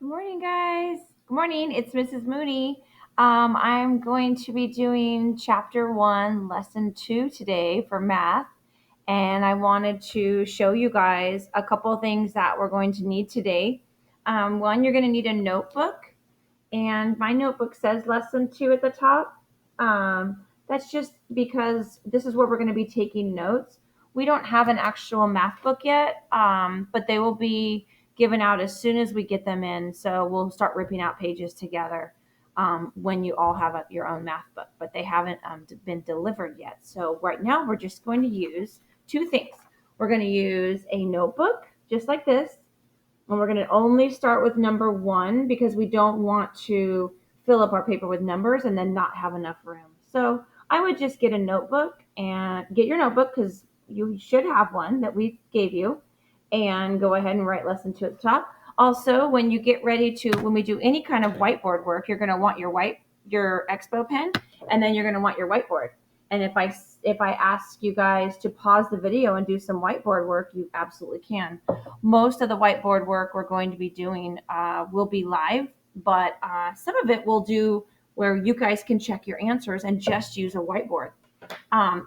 Good morning, guys. Good morning. It's Mrs. Mooney. I'm going to be doing chapter 1, lesson 2 today for math. And I wanted to show you guys a couple of things that we're going to need today. One, you're going to need a notebook. And my notebook says lesson 2 at the top. That's just because this is where we're going to be taking notes. We don't have an actual math book yet, but they will be given out as soon as we get them in. So we'll start ripping out pages together when you all have your own math book, but they haven't been delivered yet. So right now we're just going to use two things. We're going to use a notebook just like this, and we're going to only start with number 1 because we don't want to fill up our paper with numbers and then not have enough room. So I would just get a notebook and get your notebook because you should have one that we gave you, and go ahead and write lesson 2 at the top. Also, when you get ready to, when we do any kind of whiteboard work, you're going to want your expo pen, and then you're going to want your whiteboard. And if I ask you guys to pause the video and do some whiteboard work, you absolutely can. Most of the whiteboard work we're going to be doing will be live, but some of it we'll do where you guys can check your answers and just use a whiteboard.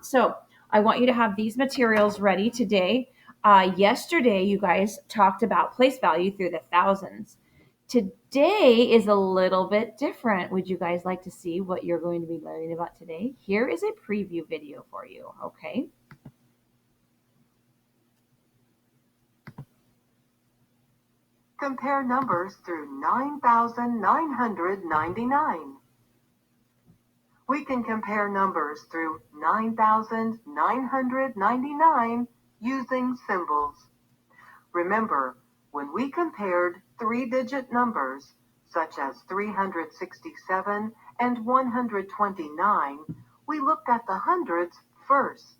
So I want you to have these materials ready today. Yesterday, you guys talked about place value through the thousands. Today is a little bit different. Would you guys like to see what you're going to be learning about today? Here is a preview video for you, okay? Compare numbers through 9,999. We can compare numbers through 9,999 using symbols. Remember, when we compared 3-digit numbers, such as 367 and 129, we looked at the hundreds first.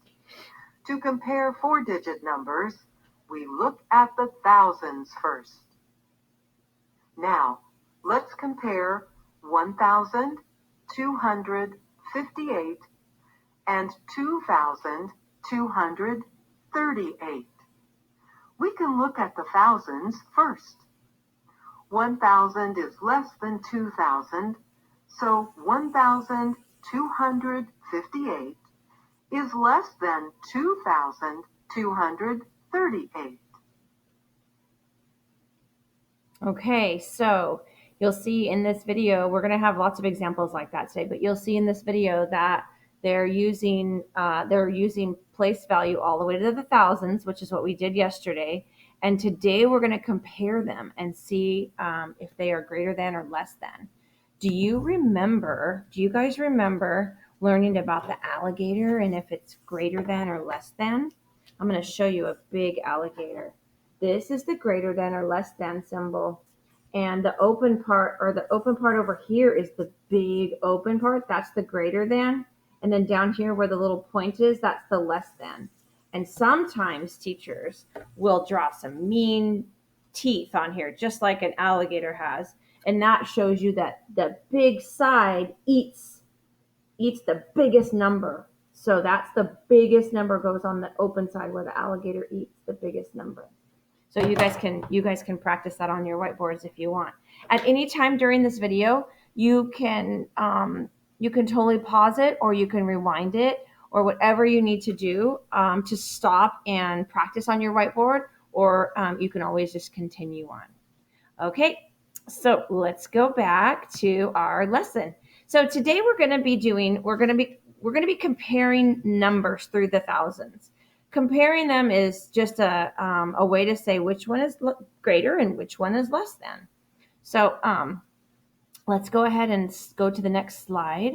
To compare 4-digit numbers, we look at the thousands first. Now, let's compare 1,258 and 2,238. We can look at the thousands first. 1,000 is less than 2,000, so 1,258 is less than 2,238. Okay, so you'll see in this video, we're going to have lots of examples like that today, but you'll see in this video that they're using place value all the way to the thousands, which is what we did yesterday. And today we're going to compare them and see if they are greater than or less than. Do you guys remember learning about the alligator and if it's greater than or less than? I'm going to show you a big alligator. This is the greater than or less than symbol. And the open part over here is the big open part. That's the greater than. And then down here where the little point is, that's the less than. And sometimes teachers will draw some mean teeth on here, just like an alligator has. And that shows you that the big side eats the biggest number. So that's the biggest number goes on the open side where the alligator eats the biggest number. So you guys can practice that on your whiteboards if you want. At any time during this video, you can totally pause it, or you can rewind it, or whatever you need to do to stop and practice on your whiteboard, or you can always just continue on. Okay, so let's go back to our lesson. So today we're going to be comparing numbers through the thousands. Comparing them is just a way to say which one is greater and which one is less than. So let's go ahead and go to the next slide.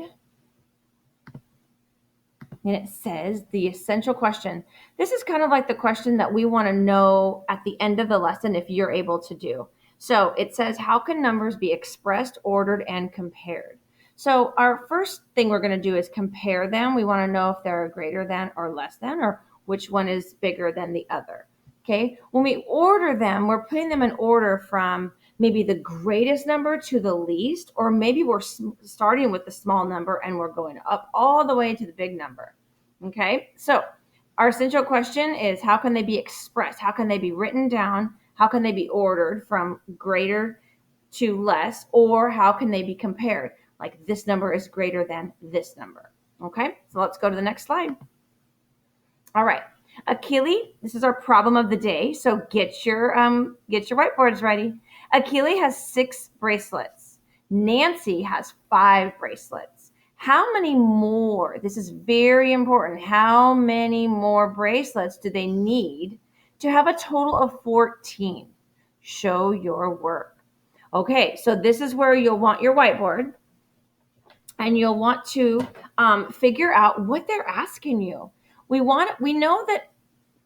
And it says the essential question. This is kind of like the question that we want to know at the end of the lesson if you're able to do. So it says, how can numbers be expressed, ordered, and compared? So our first thing we're going to do is compare them. We want to know if they're greater than or less than, or which one is bigger than the other. Okay. When we order them, we're putting them in order from maybe the greatest number to the least, or maybe we're starting with the small number and we're going up all the way to the big number. Okay. So our essential question is, how can they be expressed? How can they be written down? How can they be ordered from greater to less, or how can they be compared? Like this number is greater than this number. Okay, so let's go to the next slide. All right, Akili, this is our problem of the day. So get your whiteboards ready. Akili has 6 bracelets. Nancy has 5 bracelets. How many more? This is very important. How many more bracelets do they need to have a total of 14? Show your work. Okay, so this is where you'll want your whiteboard, and you'll want to figure out what they're asking you. We know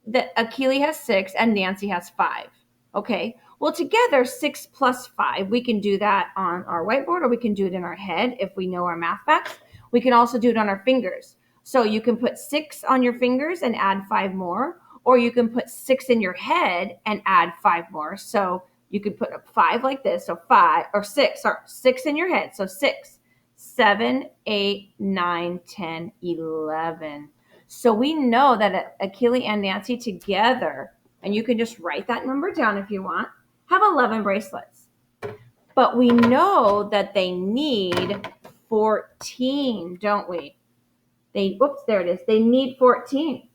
that Akili has 6 and Nancy has 5. Okay, well, together 6 plus 5, we can do that on our whiteboard, or we can do it in our head if we know our math facts. We can also do it on our fingers. So you can put 6 on your fingers and add 5 more, or you can put 6 in your head and add 5 more. So you could put a 5 like this, so 5 or 6, or 6 in your head, so 6, 7, 8, 9, 10, 11. So we know that Akili and Nancy together, and you can just write that number down if you want, have 11 bracelets. But we know that they need 14, don't we? There it is. They need 14.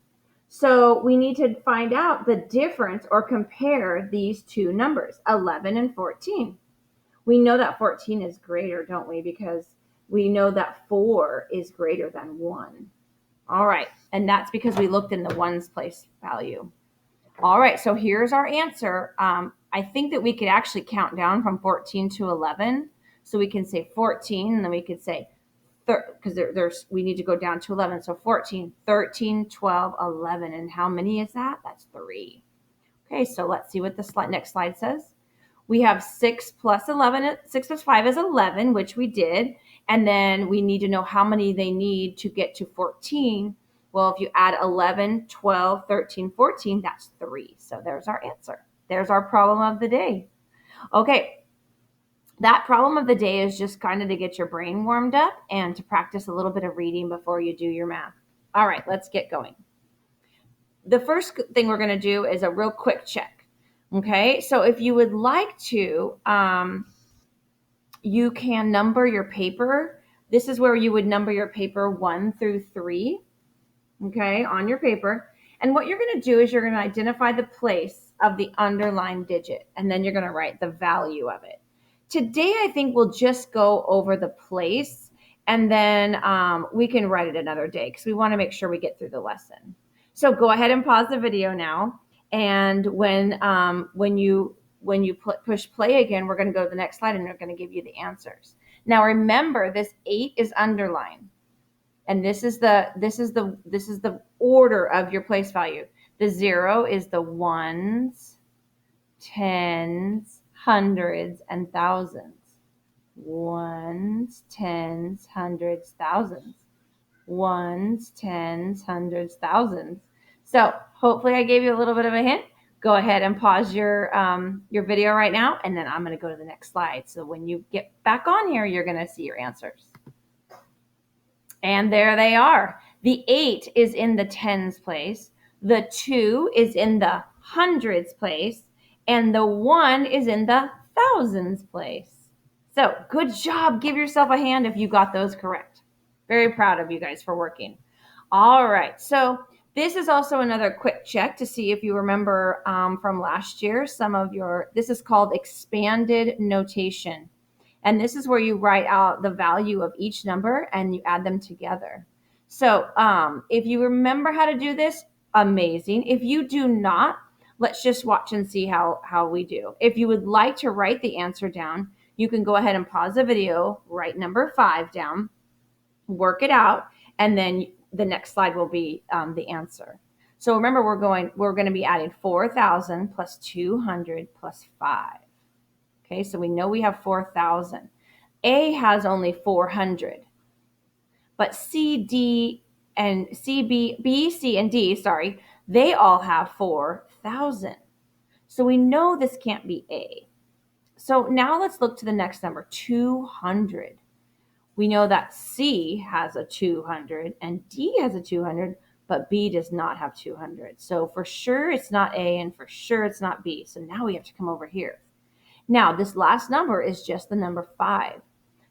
So we need to find out the difference or compare these two numbers, 11 and 14. We know that 14 is greater, don't we? Because we know that 4 is greater than 1. All right, and that's because we looked in the ones place value. All right, so here's our answer. I think that we could actually count down from 14 to 11. So we can say 14, and then we could say, because we need to go down to 11. So 14, 13, 12, 11. And how many is that? That's 3. Okay, so let's see what the next slide says. We have 6 plus 11, 6 plus 5 is 11, which we did. And then we need to know how many they need to get to 14. Well, if you add 11, 12, 13, 14, that's 3. So there's our answer. There's our problem of the day. Okay, that problem of the day is just kind of to get your brain warmed up and to practice a little bit of reading before you do your math. All right, let's get going. The first thing we're going to do is a real quick check. Okay, so if you would like to, you can number your paper. This is where you would number your paper 1 through 3, okay, on your paper. And what you're going to do is you're going to identify the place of the underlined digit, and then you're going to write the value of it. Today, I think we'll just go over the place, and then we can write it another day because we want to make sure we get through the lesson. So go ahead and pause the video now. And when you push play again, we're going to go to the next slide, and we're going to give you the answers. Now remember, this 8 is underlined, and this is the order of your place value. The 0 is the ones, tens, hundreds, and thousands. Ones, tens, hundreds, thousands. Ones, tens, hundreds, thousands. So hopefully I gave you a little bit of a hint. Go ahead and pause your video right now, and then I'm going to go to the next slide. So when you get back on here, you're going to see your answers. And there they are. The 8 is in the tens place. The 2 is in the hundreds place. And the 1 is in the thousands place. So good job. Give yourself a hand if you got those correct. Very proud of you guys for working. All right. So this is also another quick check to see if you remember from last year this is called expanded notation. And this is where you write out the value of each number and you add them together. So if you remember how to do this, amazing. If you do not, let's just watch and see how we do. If you would like to write the answer down, you can go ahead and pause the video, write number 5 down, work it out, and then the next slide will be the answer. So remember, we're going to be adding 4,000 plus 200 plus 5. Okay, so we know we have 4,000. A has only 400. But C, D, and B, C, and D, they all have 4,000. So we know this can't be A. So now let's look to the next number, 200. We know that C has a 200 and D has a 200, but B does not have 200. So for sure it's not A, and for sure it's not B. So now we have to come over here. Now, this last number is just the number 5.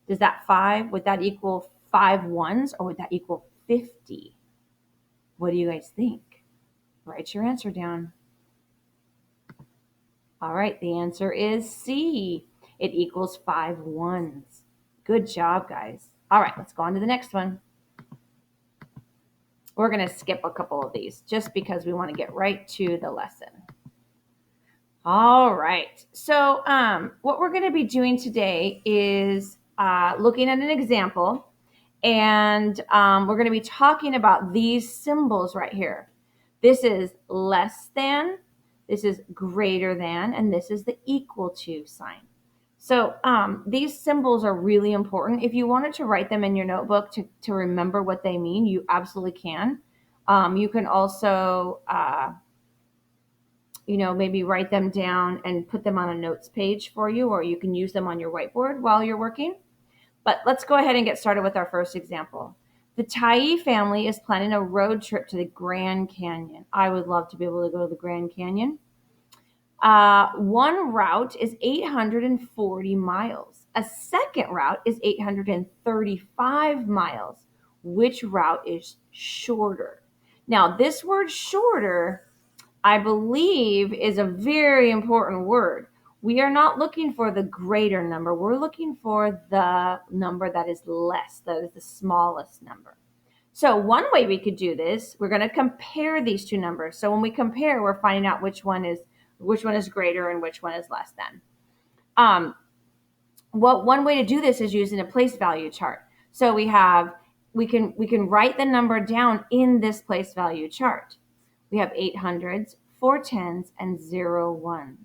Does that 5, would that equal 5 ones, or would that equal 50? What do you guys think? Write your answer down. All right, the answer is C. It equals 5 ones. Good job, guys. All right, let's go on to the next one. We're going to skip a couple of these just because we want to get right to the lesson. All right. So what we're going to be doing today is looking at an example, and we're going to be talking about these symbols right here. This is less than, this is greater than, and this is the equal to sign. So these symbols are really important. If you wanted to write them in your notebook to remember what they mean, you absolutely can. You can also maybe write them down and put them on a notes page for you, or you can use them on your whiteboard while you're working. But let's go ahead and get started with our first example. The Tyee family is planning a road trip to the Grand Canyon. I would love to be able to go to the Grand Canyon. One route is 840 miles. A second route is 835 miles. Which route is shorter? Now, this word shorter, I believe, is a very important word. We are not looking for the greater number. We're looking for the number that is less, that is the smallest number. So one way we could do this, we're going to compare these two numbers. So when we compare, we're finding out which one is greater and which one is less than. One way to do this is using a place value chart. So we can write the number down in this place value chart. We have 800s, 4 10s, and 0 ones.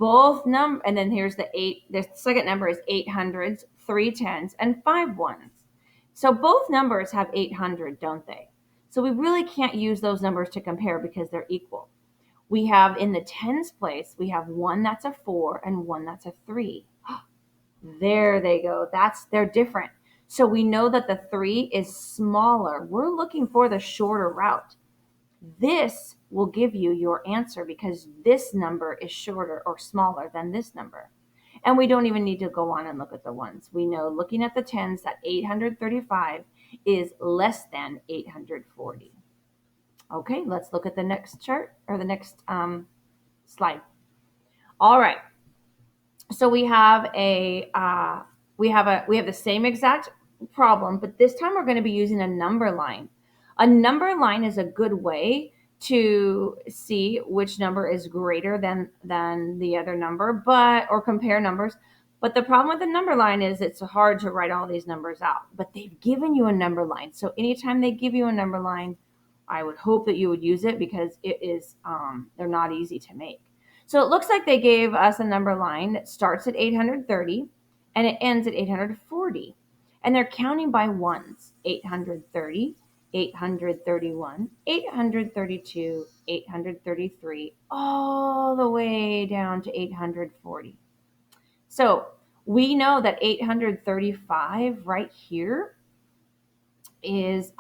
And then here's the second number is 800s, 3 10s, and 5 ones. So both numbers have 800, don't they? So we really can't use those numbers to compare because they're equal. We have in the tens place, we have one that's a 4 and one that's a 3. There they go. They're different. So we know that the 3 is smaller. We're looking for the shorter route. This will give you your answer because this number is shorter or smaller than this number. And we don't even need to go on and look at the ones. We know looking at the tens that 835 is less than 840. Okay, let's look at the next chart or the next slide. All right. So we have the same exact problem, but this time we're going to be using a number line. A number line is a good way to see which number is greater than the other number, or compare numbers. But the problem with the number line is it's hard to write all these numbers out. But they've given you a number line. So anytime they give you a number line, I would hope that you would use it because they're not easy to make. So it looks like they gave us a number line that starts at 830 and it ends at 840. And they're counting by ones: 830, 831, 832, 833, all the way down to 840. So we know that 835 right here is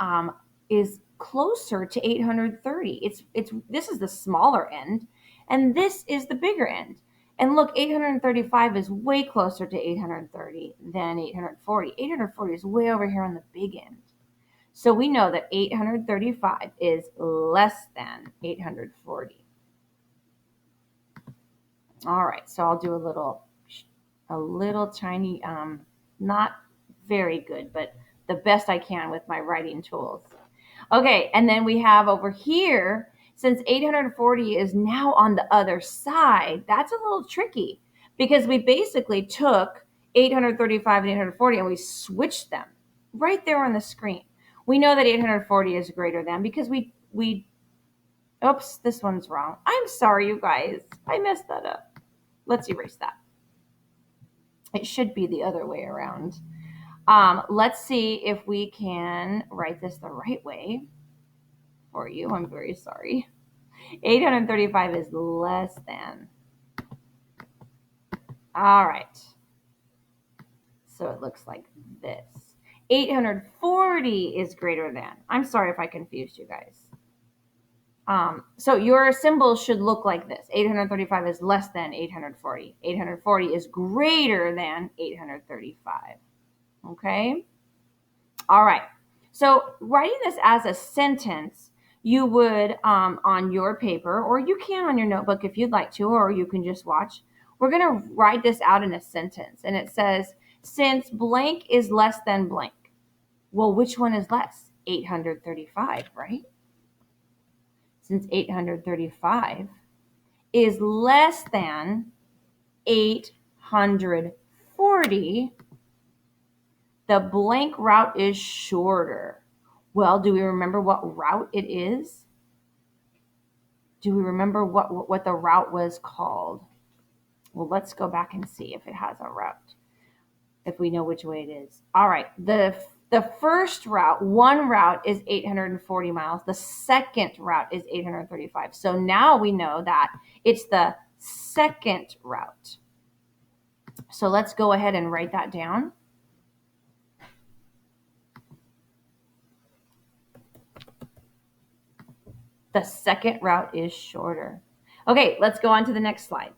closer to 830. This is the smaller end, and this is the bigger end. And look, 835 is way closer to 830 than 840. 840 is way over here on the big end. So we know that 835 is less than 840. All right, so I'll do a little tiny, not very good, but the best I can with my writing tools. Okay, and then we have over here, since 840 is now on the other side, that's a little tricky because we basically took 835 and 840 and we switched them right there on the screen. We know that 840 is greater than because oops, this one's wrong. I'm sorry, you guys. I messed that up. Let's erase that. It should be the other way around. Let's see if we can write this the right way for you. I'm very sorry. 835 is less than. All right. So it looks like this. 840 is greater than. I'm sorry if I confused you guys. So your symbol should look like this. 835 is less than 840. 840 is greater than 835. Okay? All right. So writing this as a sentence, you would on your paper, or you can on your notebook if you'd like to, or you can just watch. We're going to write this out in a sentence. And it says, since blank is less than blank. Well, which one is less? 835, right? Since 835 is less than 840, the blank route is shorter. Well, do we remember what route it is? Do we remember what the route was called? Well, let's go back and see if it has a route, if we know which way it is. All right, the first route, one route is 840 miles. The second route is 835. So now we know that it's the second route. So let's go ahead and write that down. The second route is shorter. Okay, let's go on to the next slide.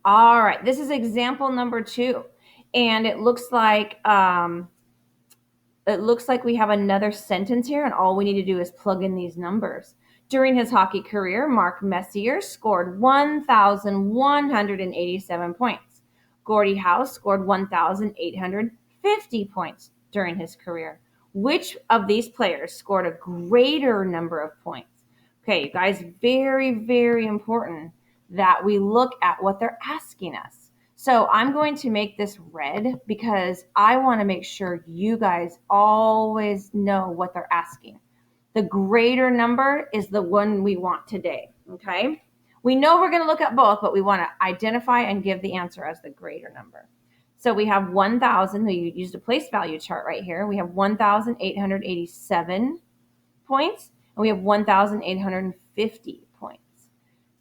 All right, this is example number 2, and it looks like we have another sentence here, and all we need to do is plug in these numbers. During his hockey career, Mark Messier scored 1,187 points. Gordie Howe scored 1,850 points during his career. Which of these players scored a greater number of points? Okay, guys, very, very important that we look at what they're asking us. So I'm going to make this red because I want to make sure you guys always know what they're asking. The greater number is the one we want today, okay? We know we're going to look at both, but we want to identify and give the answer as the greater number. So we have 1,000. We used a place value chart right here. We have 1,887 points, and we have 1,850 points.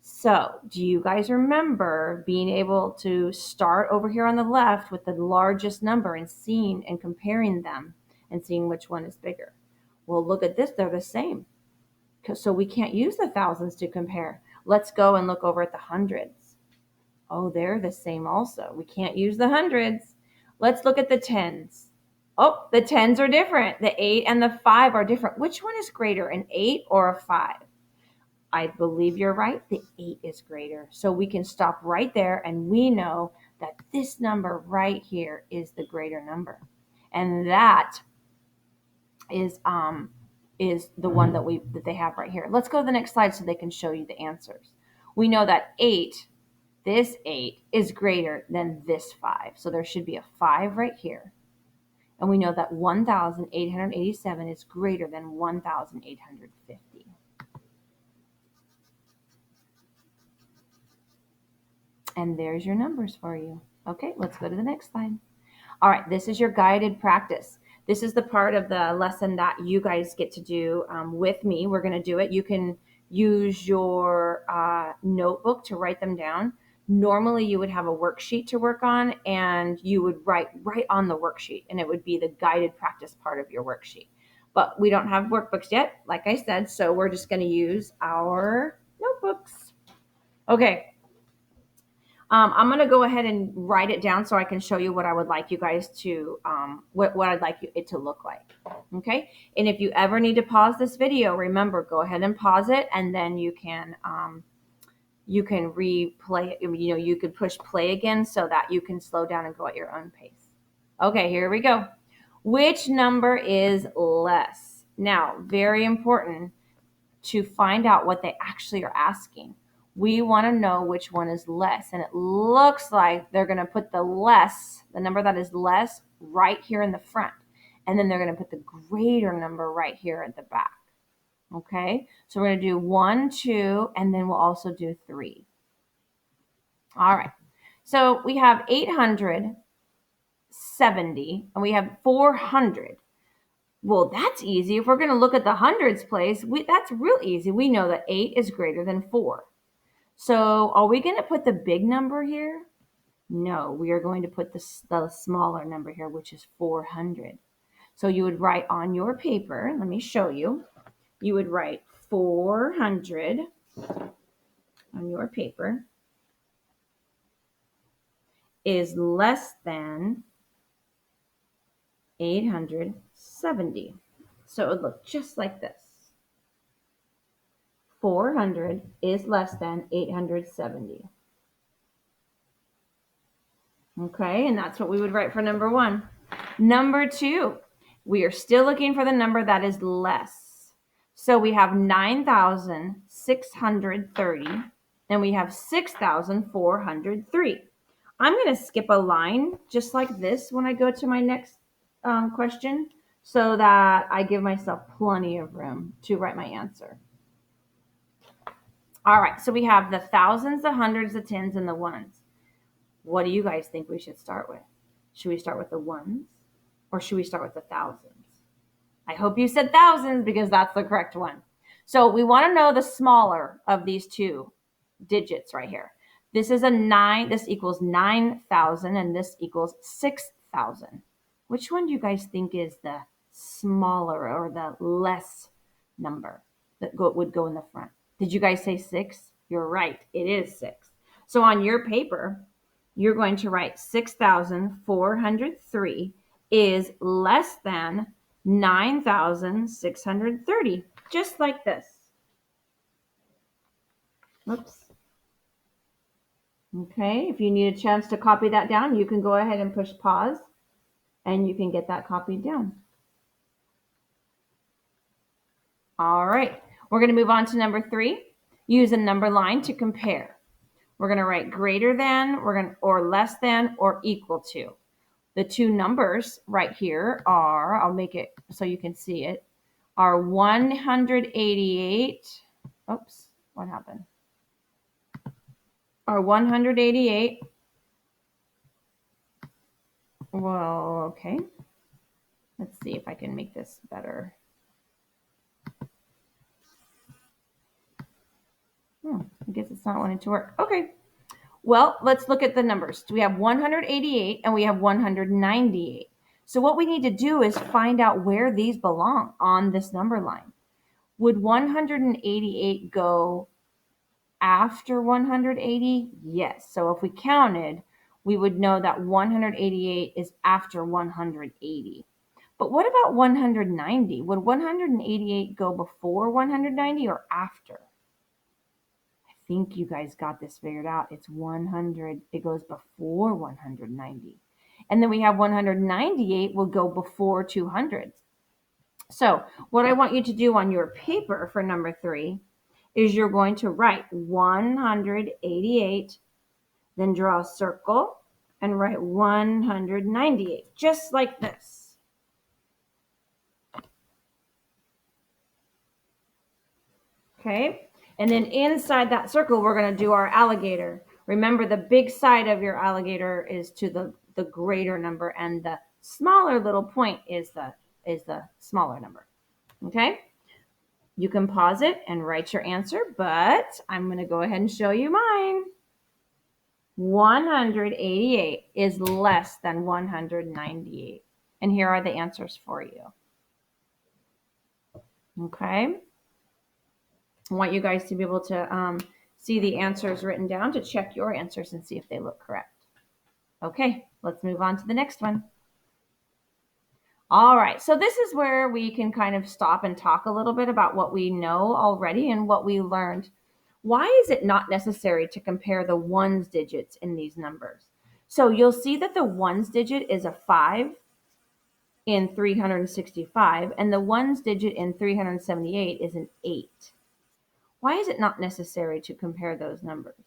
So do you guys remember being able to start over here on the left with the largest number and seeing and comparing them and seeing which one is bigger? Well, look at this. They're the same. So we can't use the thousands to compare. Let's go and look over at the hundreds. Oh, they're the same also. We can't use the hundreds. Let's look at the tens. Oh, the tens are different. The 8 and the 5 are different. Which one is greater, an 8 or a 5? I believe you're right. The 8 is greater. So we can stop right there, and we know that this number right here is the greater number. And that is the one that they have right here. Let's go to the next slide so they can show you the answers. We know that 8, this 8 is greater than this 5. So there should be a 5 right here. And we know that 1,887 is greater than 1,850. And there's your numbers for you. Okay, let's go to the next slide. All right, this is your guided practice. This is the part of the lesson that you guys get to do with me. We're going to do it. You can use your notebook to write them down. Normally, you would have a worksheet to work on, and you would write right on the worksheet, and it would be the guided practice part of your worksheet. But we don't have workbooks yet, like I said, so we're just going to use our notebooks. Okay. I'm going to go ahead and write it down so I can show you what I would like you guys to, what I'd like it to look like. Okay. And if you ever need to pause this video, remember, go ahead and pause it, and then you can replay it. You could push play again so that you can slow down and go at your own pace. Okay, here we go. Which number is less? Now, very important to find out what they actually are asking. We want to know which one is less. And it looks like they're going to put the number that is less, right here in the front. And then they're going to put the greater number right here at the back. Okay, so we're going to do 1, 2, and then we'll also do 3. All right, so we have 870, and we have 400. Well, that's easy. If we're going to look at the hundreds place, that's real easy. We know that 8 is greater than 4. So are we going to put the big number here? No, we are going to put the smaller number here, which is 400. So you would write on your paper, let me show you. You would write 400 on your paper is less than 870. So it would look just like this. 400 is less than 870. Okay, and that's what we would write for number 1. Number 2, we are still looking for the number that is less. So we have 9,630, and we have 6,403. I'm going to skip a line just like this when I go to my next question so that I give myself plenty of room to write my answer. All right, so we have the thousands, the hundreds, the tens, and the ones. What do you guys think we should start with? Should we start with the ones or should we start with the thousands? I hope you said thousands because that's the correct one. So we want to know the smaller of these two digits right here. This is a 9. This equals 9,000 and this equals 6,000. Which one do you guys think is the smaller or the less number that would go in the front? Did you guys say 6? You're right. It is 6. So on your paper, you're going to write 6,403 is less than 9,630, just like this. Oops. Okay, if you need a chance to copy that down, you can go ahead and push pause and you can get that copied down. All right, we're going to move on to number 3. Use a number line to compare. We're going to write greater than, or less than, or equal to. The two numbers right here are, I'll make it so you can see it, are 188. Oops, what happened? Are 188. Well, okay. Let's see if I can make this better. I guess it's not wanting to work. Okay. Well, let's look at the numbers. We have 188 and we have 198. So what we need to do is find out where these belong on this number line. Would 188 go after 180? Yes. So if we counted, we would know that 188 is after 180. But what about 190? Would 188 go before 190 or after? I think you guys got this figured out. It's 100. It goes before 190. And then we have 198 will go before 200. So what I want you to do on your paper for number 3 is you're going to write 188, then draw a circle and write 198, just like this. Okay, and then inside that circle, we're going to do our alligator. Remember, the big side of your alligator is to the greater number, and the smaller little point is the smaller number. Okay, you can pause it and write your answer, but I'm going to go ahead and show you mine. 188 is less than 198. And here are the answers for you. Okay. I want you guys to be able to see the answers written down to check your answers and see if they look correct. Okay, let's move on to the next one. All right, so this is where we can kind of stop and talk a little bit about what we know already and what we learned. Why is it not necessary to compare the ones digits in these numbers? So you'll see that the ones digit is a 5 in 365, and the ones digit in 378 is an 8. Why is it not necessary to compare those numbers?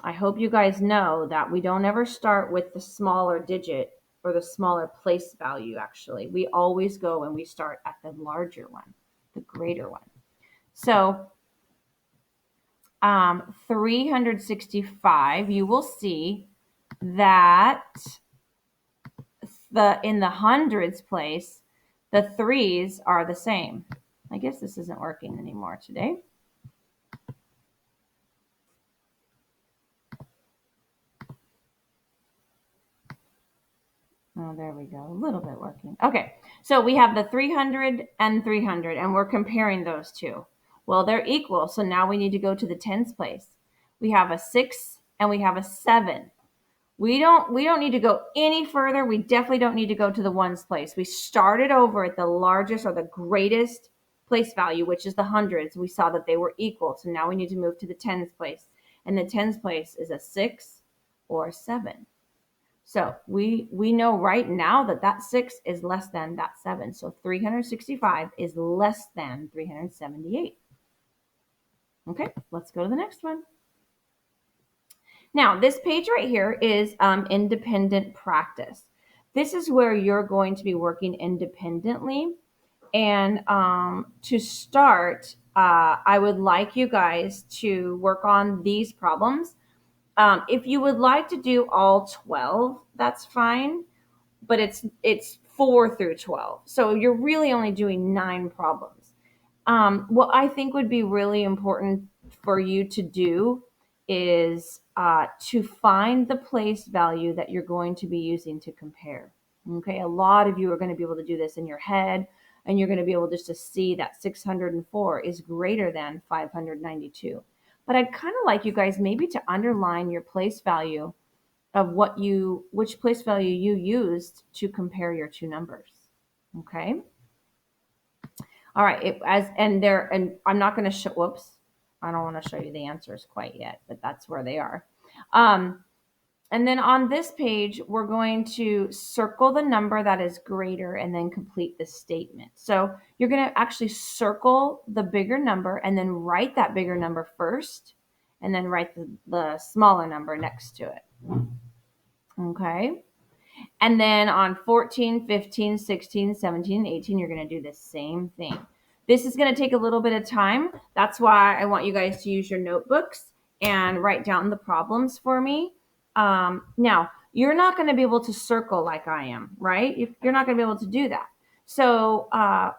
I hope you guys know that we don't ever start with the smaller digit or the smaller place value, actually. We always go and we start at the larger one, the greater one. So 365, you will see that in the hundreds place, the threes are the same. I guess this isn't working anymore today. Oh, there we go. A little bit working. Okay, so we have the 300 and 300, and we're comparing those two. Well, they're equal, so now we need to go to the tens place. We have a 6 and we have a 7. We don't need to go any further. We definitely don't need to go to the ones place. We started over at the largest or the greatest place value, which is the hundreds. We saw that they were equal, so now we need to move to the tens place. And the tens place is a 6 or a 7. So we know right now that that 6 is less than that 7. So 365 is less than 378. Okay, let's go to the next one. Now, this page right here is independent practice. This is where you're going to be working independently. And to start, I would like you guys to work on these problems. If you would like to do all 12, that's fine, but it's 4 through 12. So you're really only doing 9 problems. What I think would be really important for you to do is to find the place value that you're going to be using to compare. Okay, a lot of you are going to be able to do this in your head, and you're going to be able just to see that 604 is greater than 592. But I'd kind of like you guys maybe to underline your place value of which place value you used to compare your two numbers. Okay. All right. And I'm not going to show, whoops. I don't want to show you the answers quite yet, but that's where they are. And then on this page, we're going to circle the number that is greater and then complete the statement. So you're going to actually circle the bigger number and then write that bigger number first, and then write the smaller number next to it. Okay. And then on 14, 15, 16, 17, and 18, you're going to do the same thing. This is going to take a little bit of time. That's why I want you guys to use your notebooks and write down the problems for me. Now, you're not going to be able to circle like I am, right? You're not going to be able to do that. So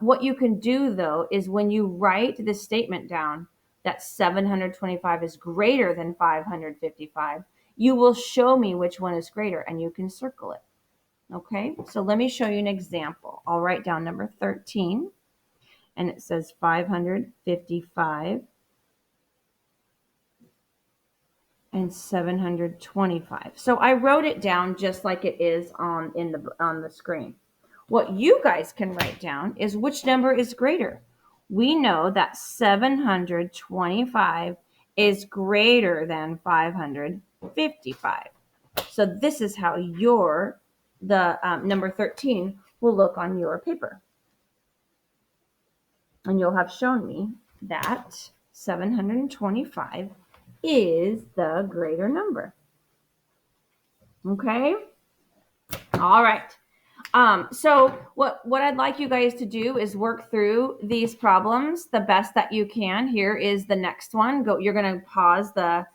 what you can do, though, is when you write this statement down that 725 is greater than 555, you will show me which one is greater, and you can circle it. Okay, so let me show you an example. I'll write down number 13, and it says 555 and 725. So I wrote it down just like it is on the screen. What you guys can write down is which number is greater. We know that 725 is greater than 555. So this is how the number 13 will look on your paper. And you'll have shown me that 725 is the greater number. Okay? All right. So what I'd like you guys to do is work through these problems the best that you can. Here is the next one. You're going to pause the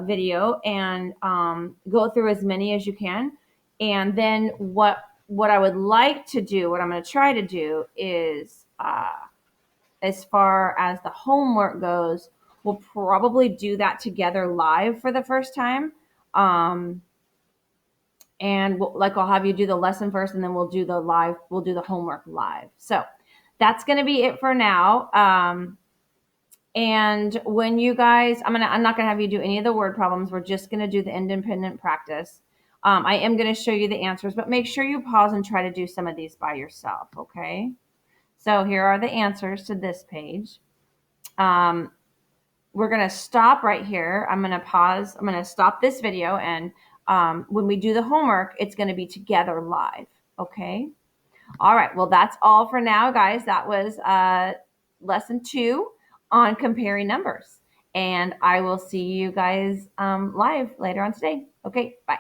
video and go through as many as you can. And then what I would like to do, what I'm going to try to do is, as far as the homework goes, we'll probably do that together live for the first time. And I'll have you do the lesson first, and then we'll do the homework live. So that's going to be it for now. And when you guys, I'm not going to have you do any of the word problems. We're just going to do the independent practice. I am going to show you the answers, but make sure you pause and try to do some of these by yourself. Okay. So here are the answers to this page. We're going to stop right here. I'm going to pause. I'm going to stop this video, and when we do the homework, it's going to be together live. Okay. All right. Well, that's all for now, guys. That was lesson 2 on comparing numbers. And I will see you guys live later on today. Okay. Bye.